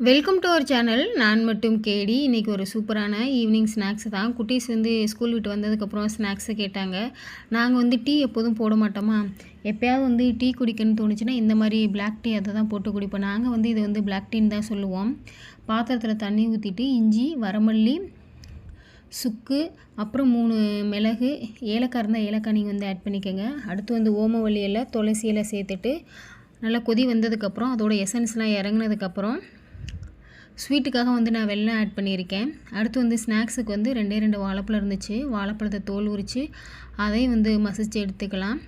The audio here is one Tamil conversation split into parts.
Welcome to our channel. நான் மட்டும் கேடி. இன்றைக்கி ஒரு சூப்பரான ஈவினிங் ஸ்நாக்ஸ் தான். குட்டீஸ் ஸ்கூல் விட்டு வந்ததுக்கப்புறம் ஸ்நாக்ஸை கேட்டாங்க. நாங்கள் டீ எப்போதும் போட மாட்டோமா, எப்போயாவது டீ குடிக்கணும்னு தோணுச்சுன்னா இந்த மாதிரி பிளாக் டீ அதை தான் போட்டு குடிப்போம். நாங்கள் இதை பிளாக் டீன்னு தான் சொல்லுவோம். பாத்திரத்தில் தண்ணி ஊற்றிட்டு இஞ்சி, வரமல்லி, சுக்கு, அப்புறம் 3 மிளகு, ஏலக்காய் இருந்தால் ஏலக்காய் நீங்கள் ஆட் பண்ணிக்கோங்க. அடுத்து ஓமவல்லி இலை, துளசி இலை சேர்த்துட்டு நல்லா கொதி வந்ததுக்கப்புறம் அதோட எசன்ஸ்லாம் இறங்கினதுக்கப்புறம் ஸ்வீட்டுக்காக நான் வெல்லம் ஆட் பண்ணியிருக்கேன். அடுத்து ஸ்நாக்ஸுக்கு 2 வாழைப்பழம் இருந்துச்சு. வாழைப்பழத்தை தோல் உரித்து அதையும் மசிச்சு எடுத்துக்கலாம்.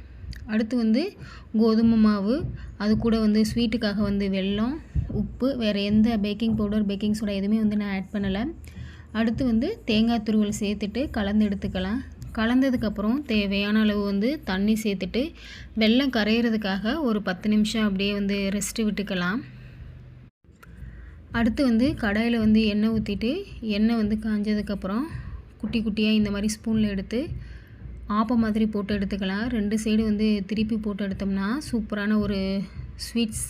அடுத்து கோதுமை மாவு, அது கூட ஸ்வீட்டுக்காக வெல்லம், உப்பு, வேறு எந்த பேக்கிங் பவுடர், பேக்கிங் சோடா எதுவுமே நான் ஆட் பண்ணலை. அடுத்து தேங்காய் துருவல் சேர்த்துட்டு கலந்து எடுத்துக்கலாம். கலந்ததுக்கப்புறம் தேவையான அளவு தண்ணி சேர்த்துட்டு வெல்லம் கரையிறதுக்காக ஒரு 10 நிமிஷம் அப்படியே ரெஸ்ட்டு விட்டுக்கலாம். அடுத்து கடாயில் எண்ணெய் ஊற்றிட்டு எண்ணெய் காஞ்சதுக்கப்புறம் குட்டி குட்டியாக இந்த மாதிரி ஸ்பூனில் எடுத்து ஆப்பம் மாதிரி போட்டு எடுத்துக்கலாம். 2 சைடு திருப்பி போட்டு எடுத்தோம்னா சூப்பரான ஒரு ஸ்வீட்ஸ்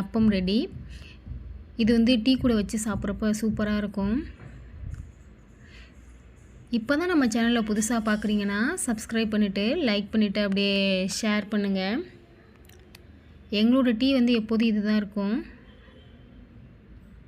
அப்பம் ரெடி. இது டீ கூட வச்சு சாப்பிட்றப்ப சூப்பராக இருக்கும். இப்போ தான் நம்ம சேனலில் புதுசாக பார்க்குறீங்கன்னா சப்ஸ்கிரைப் பண்ணிவிட்டு லைக் பண்ணிவிட்டு அப்படியே ஷேர் பண்ணுங்கள். எங்களோட டீ எப்போதும் இது தான் இருக்கும்.